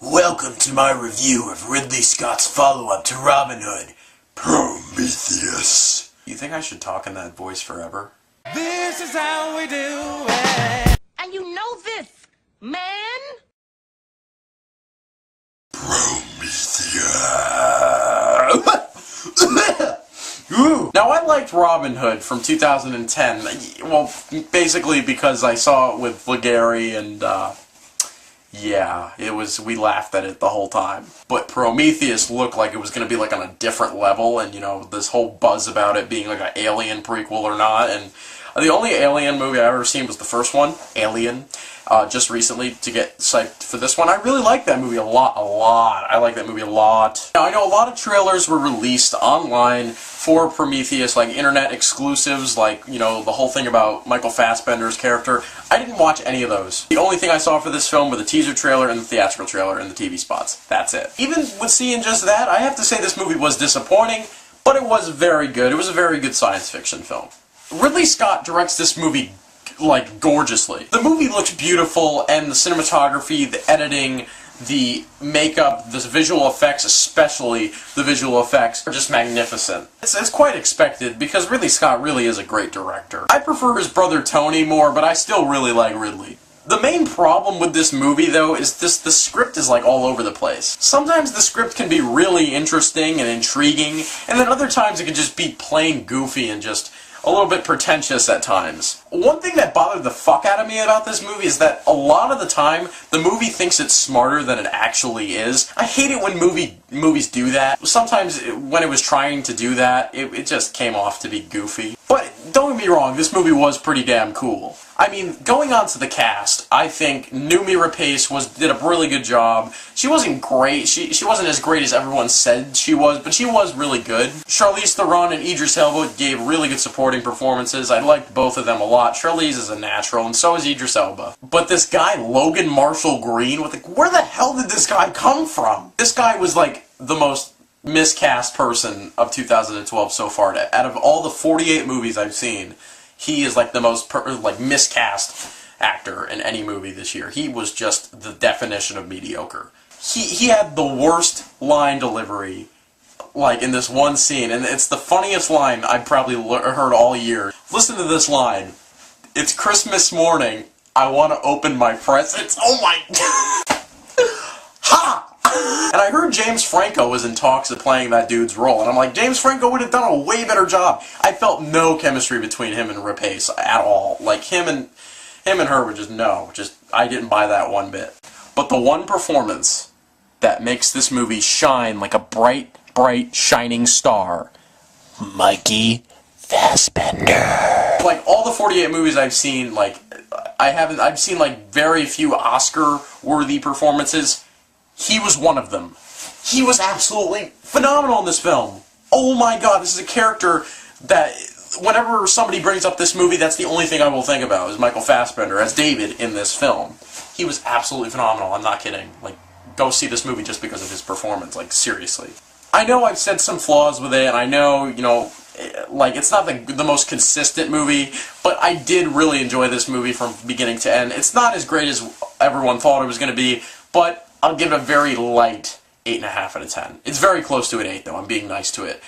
Welcome to my review of Ridley Scott's follow-up to Robin Hood, Prometheus. You think I should talk in that voice forever? This is how we do it. And you know this, man? Prometheus. Now, I liked Robin Hood from 2010, well, basically because I saw it with Legary and, yeah, we laughed at it the whole time. But Prometheus looked like it was going to be, like, on a different level, and, you know, this whole buzz about it being, like, an Alien prequel or not, and the only Alien movie I've ever seen was the first one, Alien, just recently to get psyched for this one. I really like that movie a lot. I like that movie a lot. Now, I know a lot of trailers were released online for Prometheus, like internet exclusives, like, you know, the whole thing about Michael Fassbender's character. I didn't watch any of those. The only thing I saw for this film were the teaser trailer and the theatrical trailer and the TV spots. That's it. Even with seeing just that, I have to say this movie was disappointing, but it was very good. It was a very good science fiction film. Ridley Scott directs this movie, like, gorgeously. The movie looks beautiful, and the cinematography, the editing, the makeup, the visual effects, especially the visual effects, are just magnificent. It's quite expected, because Ridley Scott really is a great director. I prefer his brother Tony more, but I still really like Ridley. The main problem with this movie, though, is the script is, like, all over the place. Sometimes the script can be really interesting and intriguing, and then other times it can just be plain goofy and just a little bit pretentious at times. One thing that bothered the fuck out of me about this movie is that a lot of the time, the movie thinks it's smarter than it actually is. I hate it when movies do that. Sometimes when it was trying to do that, it just came off to be goofy. But don't get me wrong, this movie was pretty damn cool. I mean, going on to the cast, I think Noomi Rapace did a really good job. She wasn't great. She wasn't as great as everyone said she was, but she was really good. Charlize Theron and Idris Elba gave really good supporting performances. I liked both of them a lot. Charlize is a natural, and so is Idris Elba. But this guy, Logan Marshall Green, where the hell did this guy come from? This guy was like the most miscast person of 2012 so far. Out of all the 48 movies I've seen, he is like the most miscast actor in any movie this year. He was just the definition of mediocre. He had the worst line delivery, like, in this one scene, and it's the funniest line I've probably heard all year. Listen to this line. It's Christmas morning. I want to open my presents. Oh my god! Ha! And I heard James Franco was in talks of playing that dude's role, and I'm like, James Franco would have done a way better job. I felt no chemistry between him and Rapace at all. Like, him and her were just I didn't buy that one bit. But the one performance that makes this movie shine like a bright, shining star, Mikey Fassbender. Like, all the 48 movies I've seen, like, I've seen, like, very few Oscar-worthy performances. He was one of them. He was absolutely phenomenal in this film. Oh my god, this is a character that, whenever somebody brings up this movie, that's the only thing I will think about, is Michael Fassbender as David in this film. He was absolutely phenomenal, I'm not kidding. Like, go see this movie just because of his performance, like, seriously. I know I've said some flaws with it, and I know, you know, like, it's not the most consistent movie, but I did really enjoy this movie from beginning to end. It's not as great as everyone thought it was going to be, but I'll give it a very light 8.5 out of 10. It's very close to an 8, though. I'm being nice to it.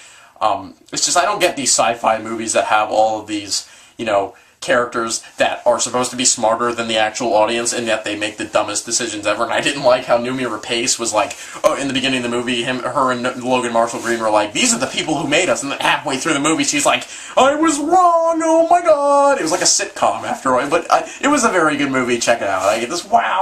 It's just I don't get these sci-fi movies that have all of these, you know, characters that are supposed to be smarter than the actual audience, and yet they make the dumbest decisions ever. And I didn't like how Noomi Rapace was like, oh, in the beginning of the movie, her and Logan Marshall Green were like, these are the people who made us, and then halfway through the movie, she's like, I was wrong, oh my god! It was like a sitcom after all, but it was a very good movie, check it out. I get this, wow!